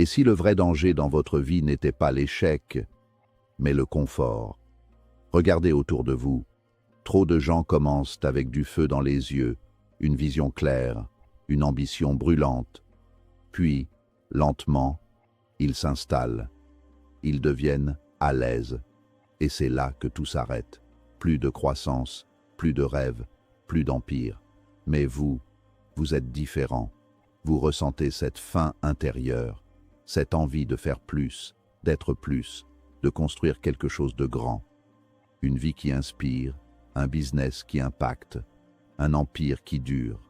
Et si le vrai danger dans votre vie n'était pas l'échec, mais le confort? Regardez autour de vous. Trop de gens commencent avec du feu dans les yeux, une vision claire, une ambition brûlante. Puis, lentement, ils s'installent. Ils deviennent à l'aise. Et c'est là que tout s'arrête. Plus de croissance, plus de rêve, plus d'empire. Mais vous êtes différent. Vous ressentez cette faim intérieure, cette envie de faire plus, d'être plus, de construire quelque chose de grand. Une vie qui inspire, un business qui impacte, un empire qui dure.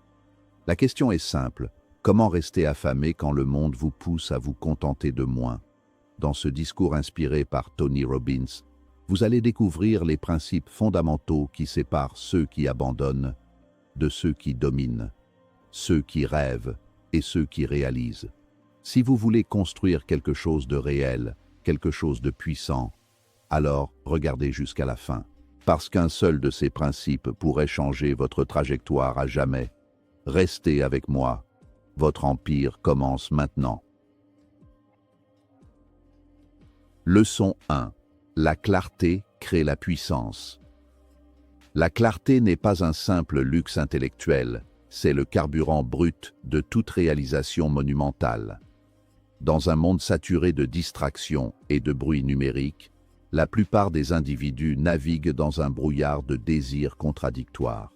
La question est simple, comment rester affamé quand le monde vous pousse à vous contenter de moins? Dans ce discours inspiré par Tony Robbins, vous allez découvrir les principes fondamentaux qui séparent ceux qui abandonnent de ceux qui dominent, ceux qui rêvent et ceux qui réalisent. Si vous voulez construire quelque chose de réel, quelque chose de puissant, alors regardez jusqu'à la fin. Parce qu'un seul de ces principes pourrait changer votre trajectoire à jamais. Restez avec moi. Votre empire commence maintenant. Leçon 1. La clarté crée la puissance. La clarté n'est pas un simple luxe intellectuel, c'est le carburant brut de toute réalisation monumentale. Dans un monde saturé de distractions et de bruit numérique, la plupart des individus naviguent dans un brouillard de désirs contradictoires.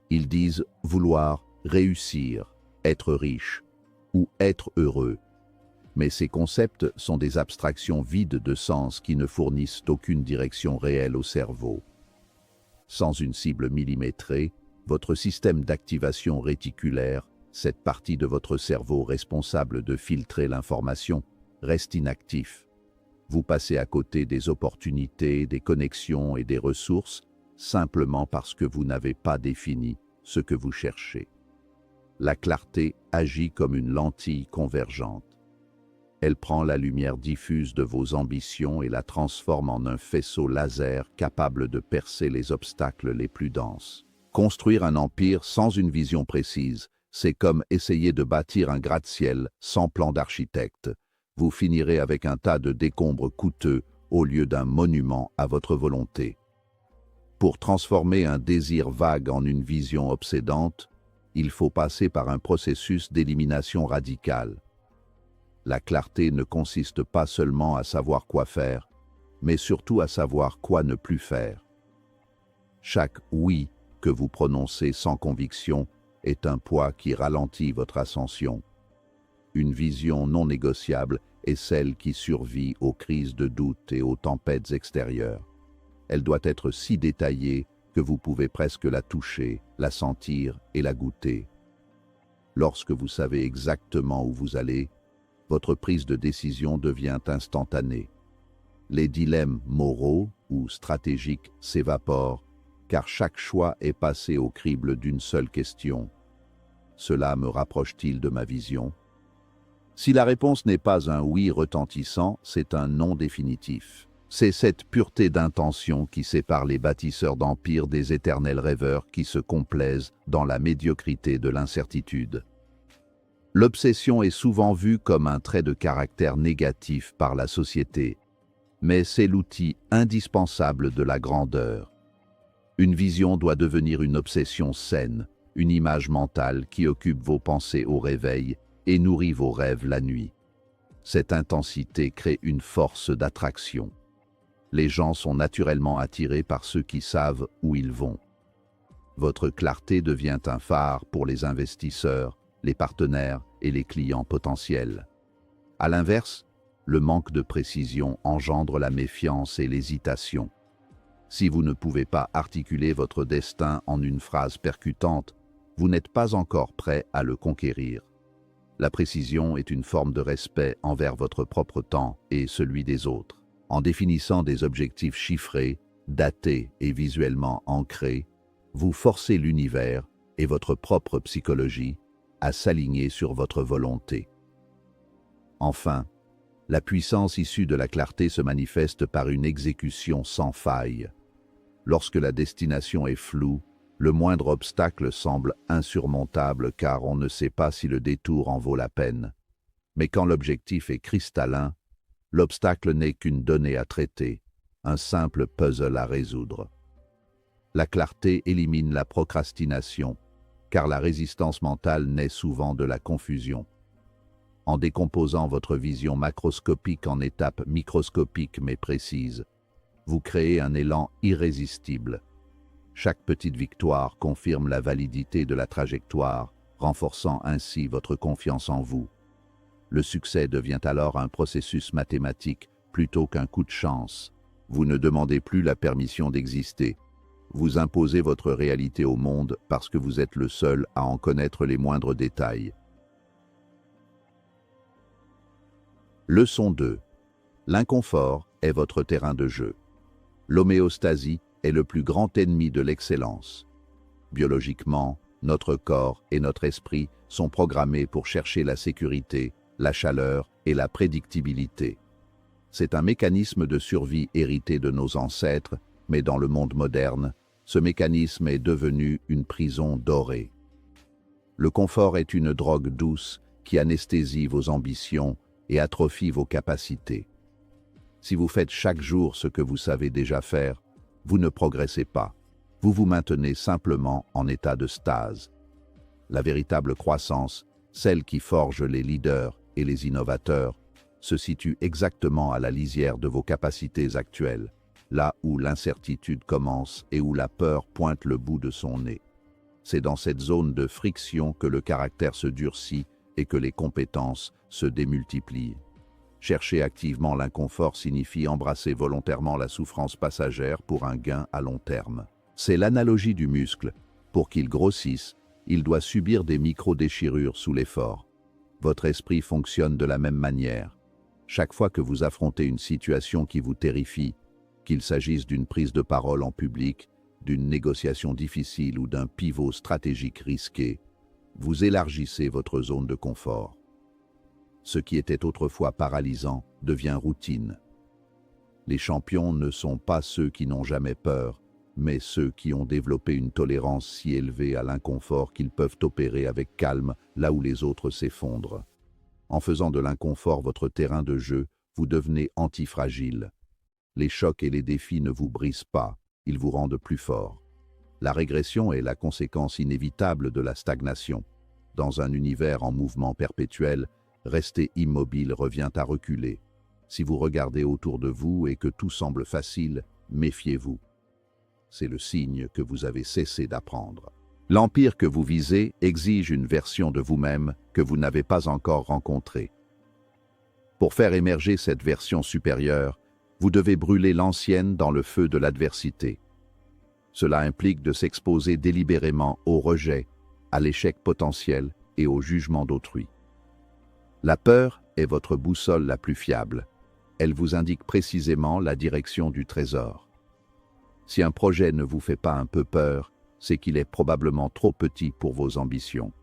Ils disent vouloir réussir, être riche ou être heureux. Mais ces concepts sont des abstractions vides de sens qui ne fournissent aucune direction réelle au cerveau. Sans une cible millimétrée, votre système d'activation réticulaire, cette partie de votre cerveau responsable de filtrer l'information, reste inactif. Vous passez à côté des opportunités, des connexions et des ressources simplement parce que vous n'avez pas défini ce que vous cherchez. La clarté agit comme une lentille convergente. Elle prend la lumière diffuse de vos ambitions et la transforme en un faisceau laser capable de percer les obstacles les plus denses. Construire un empire sans une vision précise, c'est comme essayer de bâtir un gratte-ciel sans plan d'architecte. Vous finirez avec un tas de décombres coûteux au lieu d'un monument à votre volonté. Pour transformer un désir vague en une vision obsédante, il faut passer par un processus d'élimination radicale. La clarté ne consiste pas seulement à savoir quoi faire, mais surtout à savoir quoi ne plus faire. Chaque « oui » que vous prononcez sans conviction est un poids qui ralentit votre ascension. Une vision non négociable est celle qui survit aux crises de doute et aux tempêtes extérieures. Elle doit être si détaillée que vous pouvez presque la toucher, la sentir et la goûter. Lorsque vous savez exactement où vous allez, votre prise de décision devient instantanée. Les dilemmes moraux ou stratégiques s'évaporent, car chaque choix est passé au crible d'une seule question. Cela me rapproche-t-il de ma vision? Si la réponse n'est pas un oui retentissant, c'est un non définitif. C'est cette pureté d'intention qui sépare les bâtisseurs d'empires des éternels rêveurs qui se complaisent dans la médiocrité de l'incertitude. L'obsession est souvent vue comme un trait de caractère négatif par la société, mais c'est l'outil indispensable de la grandeur. Une vision doit devenir une obsession saine, une image mentale qui occupe vos pensées au réveil et nourrit vos rêves la nuit. Cette intensité crée une force d'attraction. Les gens sont naturellement attirés par ceux qui savent où ils vont. Votre clarté devient un phare pour les investisseurs, les partenaires et les clients potentiels. À l'inverse, le manque de précision engendre la méfiance et l'hésitation. Si vous ne pouvez pas articuler votre destin en une phrase percutante, vous n'êtes pas encore prêt à le conquérir. La précision est une forme de respect envers votre propre temps et celui des autres. En définissant des objectifs chiffrés, datés et visuellement ancrés, vous forcez l'univers et votre propre psychologie à s'aligner sur votre volonté. Enfin, la puissance issue de la clarté se manifeste par une exécution sans faille. Lorsque la destination est floue, le moindre obstacle semble insurmontable car on ne sait pas si le détour en vaut la peine. Mais quand l'objectif est cristallin, l'obstacle n'est qu'une donnée à traiter, un simple puzzle à résoudre. La clarté élimine la procrastination, car la résistance mentale naît souvent de la confusion. En décomposant votre vision macroscopique en étapes microscopiques mais précises, vous créez un élan irrésistible. Chaque petite victoire confirme la validité de la trajectoire, renforçant ainsi votre confiance en vous. Le succès devient alors un processus mathématique plutôt qu'un coup de chance. Vous ne demandez plus la permission d'exister. Vous imposez votre réalité au monde parce que vous êtes le seul à en connaître les moindres détails. Leçon 2. L'inconfort est votre terrain de jeu. L'homéostasie est le plus grand ennemi de l'excellence. Biologiquement, notre corps et notre esprit sont programmés pour chercher la sécurité, la chaleur et la prédictibilité. C'est un mécanisme de survie hérité de nos ancêtres, mais dans le monde moderne, ce mécanisme est devenu une prison dorée. Le confort est une drogue douce qui anesthésie vos ambitions et atrophie vos capacités. Si vous faites chaque jour ce que vous savez déjà faire, vous ne progressez pas. Vous vous maintenez simplement en état de stase. La véritable croissance, celle qui forge les leaders et les innovateurs, se situe exactement à la lisière de vos capacités actuelles, là où l'incertitude commence et où la peur pointe le bout de son nez. C'est dans cette zone de friction que le caractère se durcit et que les compétences se démultiplient. Chercher activement l'inconfort signifie embrasser volontairement la souffrance passagère pour un gain à long terme. C'est l'analogie du muscle. Pour qu'il grossisse, il doit subir des micro-déchirures sous l'effort. Votre esprit fonctionne de la même manière. Chaque fois que vous affrontez une situation qui vous terrifie, qu'il s'agisse d'une prise de parole en public, d'une négociation difficile ou d'un pivot stratégique risqué, vous élargissez votre zone de confort. Ce qui était autrefois paralysant devient routine. Les champions ne sont pas ceux qui n'ont jamais peur, mais ceux qui ont développé une tolérance si élevée à l'inconfort qu'ils peuvent opérer avec calme là où les autres s'effondrent. En faisant de l'inconfort votre terrain de jeu, vous devenez antifragile. Les chocs et les défis ne vous brisent pas, ils vous rendent plus fort. La régression est la conséquence inévitable de la stagnation. Dans un univers en mouvement perpétuel, rester immobile revient à reculer. Si vous regardez autour de vous et que tout semble facile, méfiez-vous. C'est le signe que vous avez cessé d'apprendre. L'empire que vous visez exige une version de vous-même que vous n'avez pas encore rencontrée. Pour faire émerger cette version supérieure, vous devez brûler l'ancienne dans le feu de l'adversité. Cela implique de s'exposer délibérément au rejet, à l'échec potentiel et au jugement d'autrui. La peur est votre boussole la plus fiable. Elle vous indique précisément la direction du trésor. Si un projet ne vous fait pas un peu peur, c'est qu'il est probablement trop petit pour vos ambitions.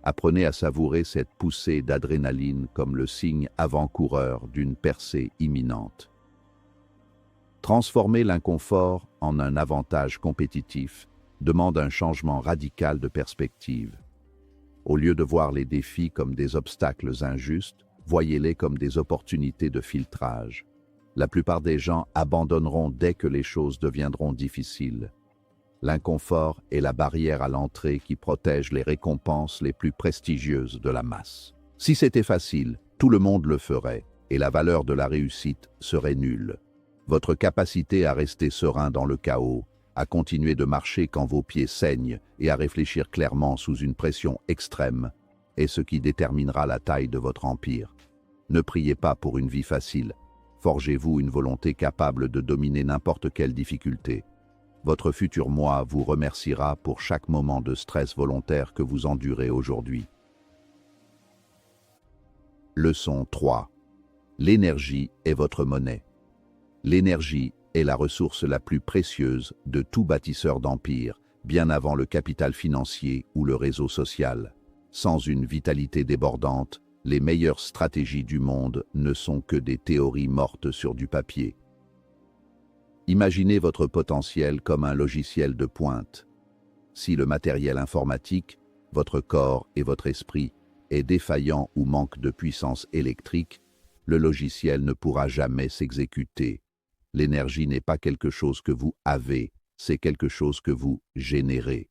Apprenez à savourer cette poussée d'adrénaline comme le signe avant-coureur d'une percée imminente. Transformer l'inconfort en un avantage compétitif demande un changement radical de perspective. Au lieu de voir les défis comme des obstacles injustes, voyez-les comme des opportunités de filtrage. La plupart des gens abandonneront dès que les choses deviendront difficiles. L'inconfort est la barrière à l'entrée qui protège les récompenses les plus prestigieuses de la masse. Si c'était facile, tout le monde le ferait, et la valeur de la réussite serait nulle. Votre capacité à rester serein dans le chaos, à continuer de marcher quand vos pieds saignent et à réfléchir clairement sous une pression extrême est ce qui déterminera la taille de votre empire. Ne priez pas pour une vie facile. Forgez-vous une volonté capable de dominer n'importe quelle difficulté. Votre futur moi vous remerciera pour chaque moment de stress volontaire que vous endurez aujourd'hui. Leçon 3. L'énergie est votre monnaie. L'énergie est la ressource la plus précieuse de tout bâtisseur d'empire, bien avant le capital financier ou le réseau social. Sans une vitalité débordante, les meilleures stratégies du monde ne sont que des théories mortes sur du papier. Imaginez votre potentiel comme un logiciel de pointe. Si le matériel informatique, votre corps et votre esprit, est défaillant ou manque de puissance électrique, le logiciel ne pourra jamais s'exécuter. L'énergie n'est pas quelque chose que vous avez, c'est quelque chose que vous générez.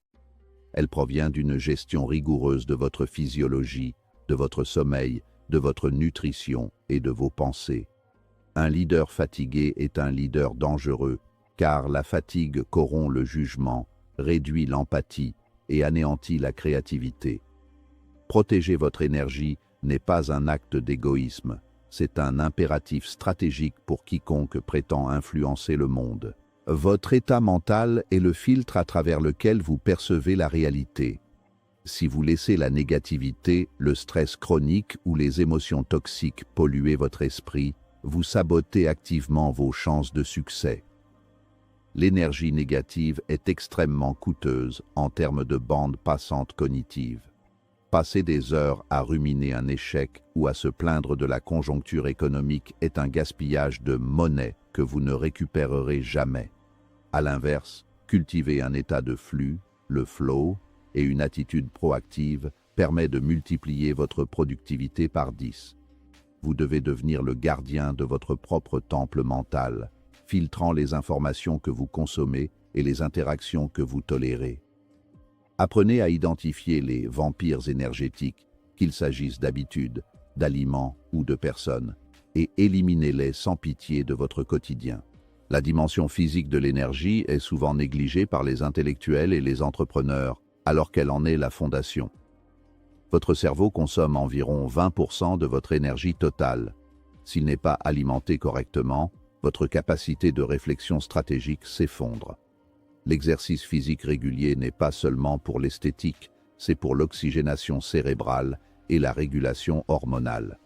Elle provient d'une gestion rigoureuse de votre physiologie, de votre sommeil, de votre nutrition et de vos pensées. Un leader fatigué est un leader dangereux, car la fatigue corrompt le jugement, réduit l'empathie et anéantit la créativité. Protéger votre énergie n'est pas un acte d'égoïsme, c'est un impératif stratégique pour quiconque prétend influencer le monde. Votre état mental est le filtre à travers lequel vous percevez la réalité. Si vous laissez la négativité, le stress chronique ou les émotions toxiques polluer votre esprit, vous sabotez activement vos chances de succès. L'énergie négative est extrêmement coûteuse en termes de bande passante cognitive. Passer des heures à ruminer un échec ou à se plaindre de la conjoncture économique est un gaspillage de monnaie que vous ne récupérerez jamais. À l'inverse, cultiver un état de flux, le flow, et une attitude proactive permet de multiplier votre productivité par 10. Vous devez devenir le gardien de votre propre temple mental, filtrant les informations que vous consommez et les interactions que vous tolérez. Apprenez à identifier les vampires énergétiques, qu'il s'agisse d'habitudes, d'aliments ou de personnes, et éliminez-les sans pitié de votre quotidien. La dimension physique de l'énergie est souvent négligée par les intellectuels et les entrepreneurs, alors qu'elle en est la fondation. Votre cerveau consomme environ 20% de votre énergie totale. S'il n'est pas alimenté correctement, votre capacité de réflexion stratégique s'effondre. L'exercice physique régulier n'est pas seulement pour l'esthétique, c'est pour l'oxygénation cérébrale et la régulation hormonale.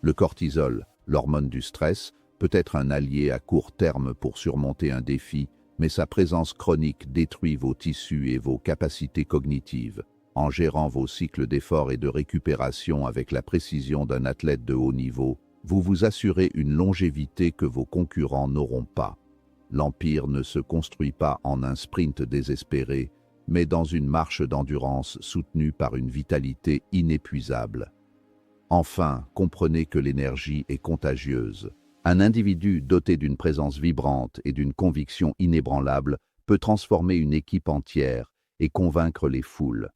Le cortisol, l'hormone du stress, peut être un allié à court terme pour surmonter un défi, mais sa présence chronique détruit vos tissus et vos capacités cognitives. En gérant vos cycles d'effort et de récupération avec la précision d'un athlète de haut niveau, vous vous assurez une longévité que vos concurrents n'auront pas. L'empire ne se construit pas en un sprint désespéré, mais dans une marche d'endurance soutenue par une vitalité inépuisable. Enfin, comprenez que l'énergie est contagieuse. Un individu doté d'une présence vibrante et d'une conviction inébranlable peut transformer une équipe entière et convaincre les foules.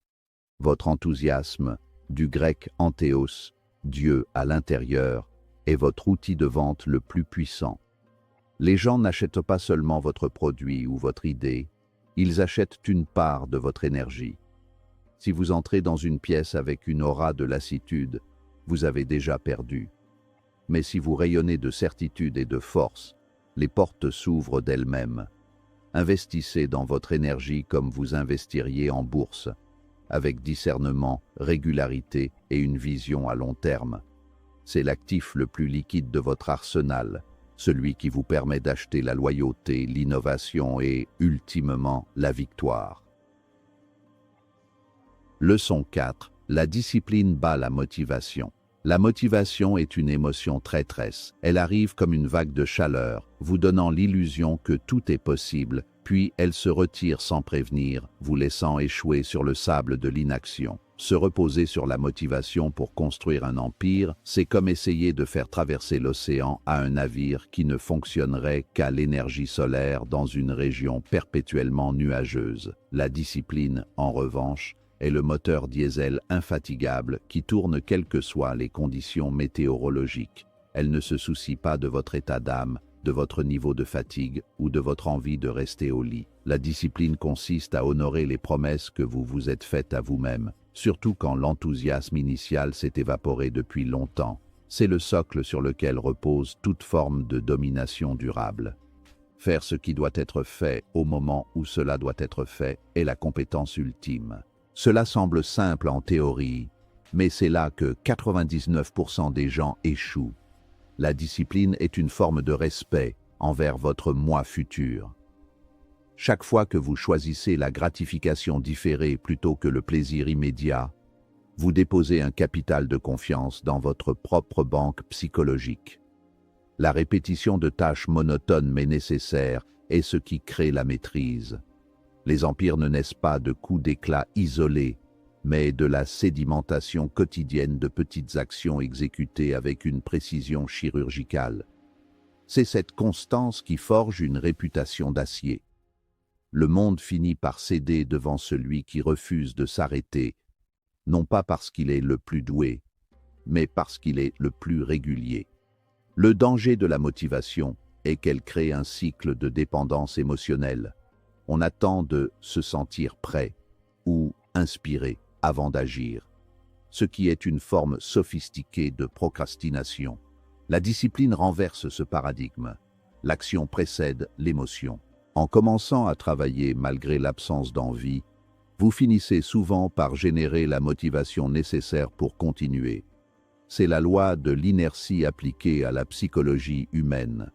Votre enthousiasme, du grec anthéos, Dieu à l'intérieur, est votre outil de vente le plus puissant. Les gens n'achètent pas seulement votre produit ou votre idée, ils achètent une part de votre énergie. Si vous entrez dans une pièce avec une aura de lassitude, vous avez déjà perdu. Mais si vous rayonnez de certitude et de force, les portes s'ouvrent d'elles-mêmes. Investissez dans votre énergie comme vous investiriez en bourse, avec discernement, régularité et une vision à long terme. C'est l'actif le plus liquide de votre arsenal, celui qui vous permet d'acheter la loyauté, l'innovation et, ultimement, la victoire. Leçon 4. La discipline bat la motivation. La motivation est une émotion traîtresse. Elle arrive comme une vague de chaleur, vous donnant l'illusion que tout est possible, puis elle se retire sans prévenir, vous laissant échouer sur le sable de l'inaction. Se reposer sur la motivation pour construire un empire, c'est comme essayer de faire traverser l'océan à un navire qui ne fonctionnerait qu'à l'énergie solaire dans une région perpétuellement nuageuse. La discipline, en revanche, est le moteur diesel infatigable qui tourne quelles que soient les conditions météorologiques. Elle ne se soucie pas de votre état d'âme, de votre niveau de fatigue ou de votre envie de rester au lit. La discipline consiste à honorer les promesses que vous vous êtes faites à vous-même, surtout quand l'enthousiasme initial s'est évaporé depuis longtemps. C'est le socle sur lequel repose toute forme de domination durable. Faire ce qui doit être fait au moment où cela doit être fait est la compétence ultime. Cela semble simple en théorie, mais c'est là que 99% des gens échouent. La discipline est une forme de respect envers votre moi futur. Chaque fois que vous choisissez la gratification différée plutôt que le plaisir immédiat, vous déposez un capital de confiance dans votre propre banque psychologique. La répétition de tâches monotones mais nécessaires est ce qui crée la maîtrise. Les empires ne naissent pas de coups d'éclat isolés, mais de la sédimentation quotidienne de petites actions exécutées avec une précision chirurgicale. C'est cette constance qui forge une réputation d'acier. Le monde finit par céder devant celui qui refuse de s'arrêter, non pas parce qu'il est le plus doué, mais parce qu'il est le plus régulier. Le danger de la motivation est qu'elle crée un cycle de dépendance émotionnelle. On attend de se sentir prêt ou inspiré avant d'agir, ce qui est une forme sophistiquée de procrastination. La discipline renverse ce paradigme. L'action précède l'émotion. En commençant à travailler malgré l'absence d'envie, vous finissez souvent par générer la motivation nécessaire pour continuer. C'est la loi de l'inertie appliquée à la psychologie humaine.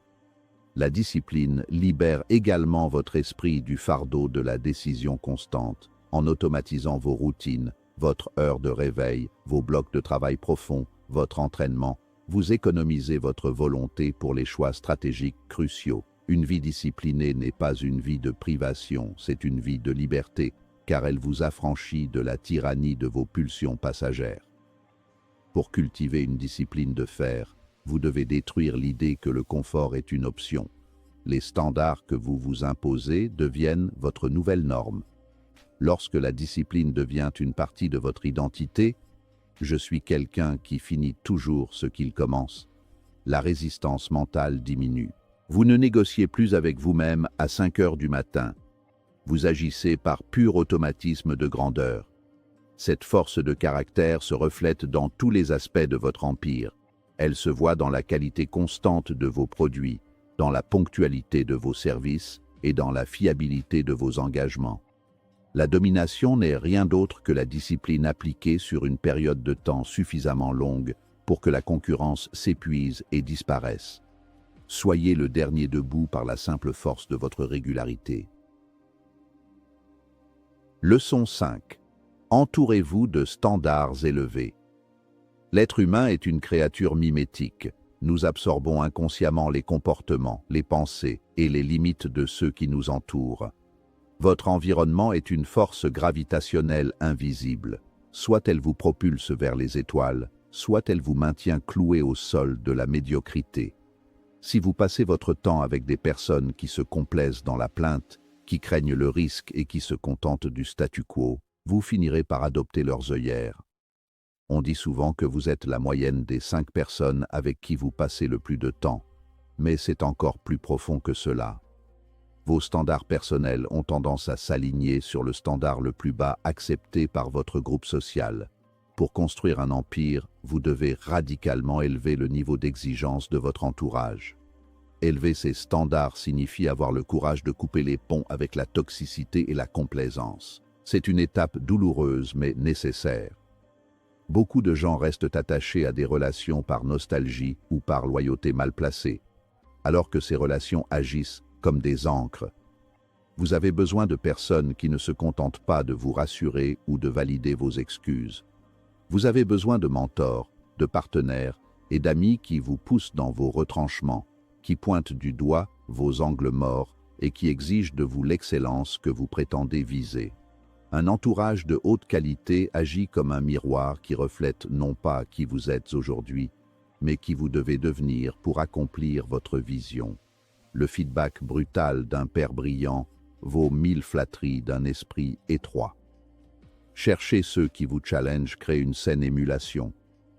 La discipline libère également votre esprit du fardeau de la décision constante, en automatisant vos routines, votre heure de réveil, vos blocs de travail profonds, votre entraînement. Vous économisez votre volonté pour les choix stratégiques cruciaux. Une vie disciplinée n'est pas une vie de privation, c'est une vie de liberté, car elle vous affranchit de la tyrannie de vos pulsions passagères. Pour cultiver une discipline de fer, vous devez détruire l'idée que le confort est une option. Les standards que vous vous imposez deviennent votre nouvelle norme. Lorsque la discipline devient une partie de votre identité, je suis quelqu'un qui finit toujours ce qu'il commence. La résistance mentale diminue. Vous ne négociez plus avec vous-même à 5 heures du matin. Vous agissez par pur automatisme de grandeur. Cette force de caractère se reflète dans tous les aspects de votre empire. Elle se voit dans la qualité constante de vos produits, dans la ponctualité de vos services et dans la fiabilité de vos engagements. La domination n'est rien d'autre que la discipline appliquée sur une période de temps suffisamment longue pour que la concurrence s'épuise et disparaisse. Soyez le dernier debout par la simple force de votre régularité. Leçon 5. Entourez-vous de standards élevés. L'être humain est une créature mimétique. Nous absorbons inconsciemment les comportements, les pensées et les limites de ceux qui nous entourent. Votre environnement est une force gravitationnelle invisible. Soit elle vous propulse vers les étoiles, soit elle vous maintient cloué au sol de la médiocrité. Si vous passez votre temps avec des personnes qui se complaisent dans la plainte, qui craignent le risque et qui se contentent du statu quo, vous finirez par adopter leurs œillères. On dit souvent que vous êtes la moyenne des 5 personnes avec qui vous passez le plus de temps, mais c'est encore plus profond que cela. Vos standards personnels ont tendance à s'aligner sur le standard le plus bas accepté par votre groupe social. Pour construire un empire, vous devez radicalement élever le niveau d'exigence de votre entourage. Élever ces standards signifie avoir le courage de couper les ponts avec la toxicité et la complaisance. C'est une étape douloureuse mais nécessaire. Beaucoup de gens restent attachés à des relations par nostalgie ou par loyauté mal placée, alors que ces relations agissent comme des ancres. Vous avez besoin de personnes qui ne se contentent pas de vous rassurer ou de valider vos excuses. Vous avez besoin de mentors, de partenaires et d'amis qui vous poussent dans vos retranchements, qui pointent du doigt vos angles morts et qui exigent de vous l'excellence que vous prétendez viser. Un entourage de haute qualité agit comme un miroir qui reflète non pas qui vous êtes aujourd'hui, mais qui vous devez devenir pour accomplir votre vision. Le feedback brutal d'un père brillant vaut 1000 flatteries d'un esprit étroit. Chercher ceux qui vous challenge crée une saine émulation.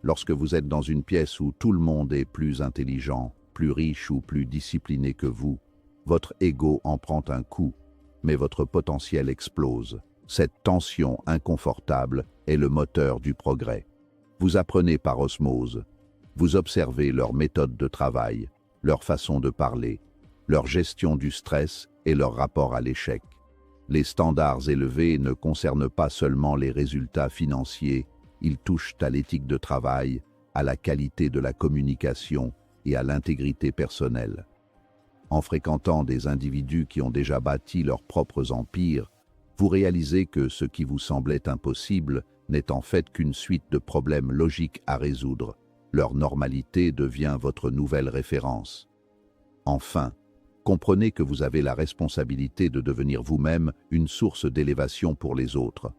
Lorsque vous êtes dans une pièce où tout le monde est plus intelligent, plus riche ou plus discipliné que vous, votre ego en prend un coup, mais votre potentiel explose. Cette tension inconfortable est le moteur du progrès. Vous apprenez par osmose. Vous observez leur méthode de travail, leur façon de parler, leur gestion du stress et leur rapport à l'échec. Les standards élevés ne concernent pas seulement les résultats financiers, ils touchent à l'éthique de travail, à la qualité de la communication et à l'intégrité personnelle. En fréquentant des individus qui ont déjà bâti leurs propres empires, vous réalisez que ce qui vous semblait impossible n'est en fait qu'une suite de problèmes logiques à résoudre. Leur normalité devient votre nouvelle référence. Enfin, comprenez que vous avez la responsabilité de devenir vous-même une source d'élévation pour les autres.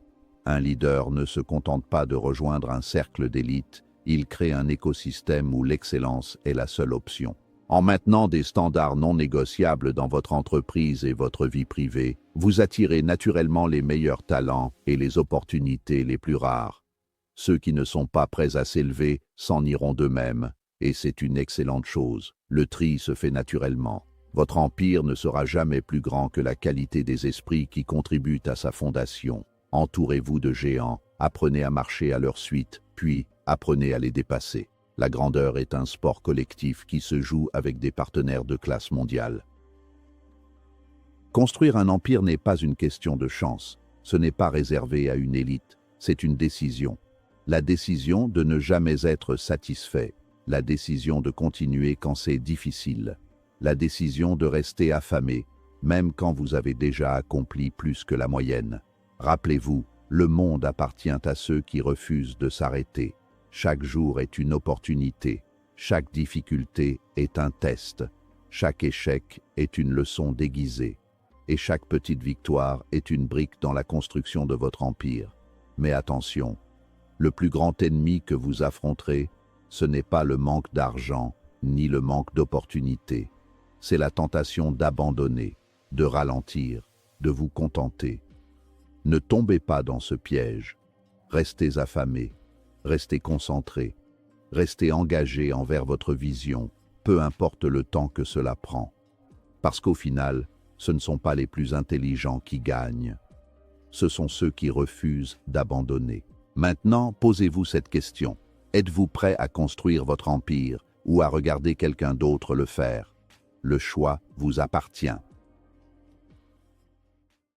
Un leader ne se contente pas de rejoindre un cercle d'élite, il crée un écosystème où l'excellence est la seule option. En maintenant des standards non négociables dans votre entreprise et votre vie privée, vous attirez naturellement les meilleurs talents et les opportunités les plus rares. Ceux qui ne sont pas prêts à s'élever s'en iront d'eux-mêmes, et c'est une excellente chose. Le tri se fait naturellement. Votre empire ne sera jamais plus grand que la qualité des esprits qui contribuent à sa fondation. Entourez-vous de géants, apprenez à marcher à leur suite, puis apprenez à les dépasser. La grandeur est un sport collectif qui se joue avec des partenaires de classe mondiale. Construire un empire n'est pas une question de chance. Ce n'est pas réservé à une élite. C'est une décision. La décision de ne jamais être satisfait. La décision de continuer quand c'est difficile. La décision de rester affamé, même quand vous avez déjà accompli plus que la moyenne. Rappelez-vous, le monde appartient à ceux qui refusent de s'arrêter. Chaque jour est une opportunité. Chaque difficulté est un test. Chaque échec est une leçon déguisée. Et chaque petite victoire est une brique dans la construction de votre empire. Mais attention, le plus grand ennemi que vous affronterez, ce n'est pas le manque d'argent, ni le manque d'opportunités. C'est la tentation d'abandonner, de ralentir, de vous contenter. Ne tombez pas dans ce piège. Restez affamés, restez concentrés, restez engagés envers votre vision, peu importe le temps que cela prend. Parce qu'au final, ce ne sont pas les plus intelligents qui gagnent. Ce sont ceux qui refusent d'abandonner. Maintenant, posez-vous cette question. Êtes-vous prêt à construire votre empire ou à regarder quelqu'un d'autre le faire? Le choix vous appartient.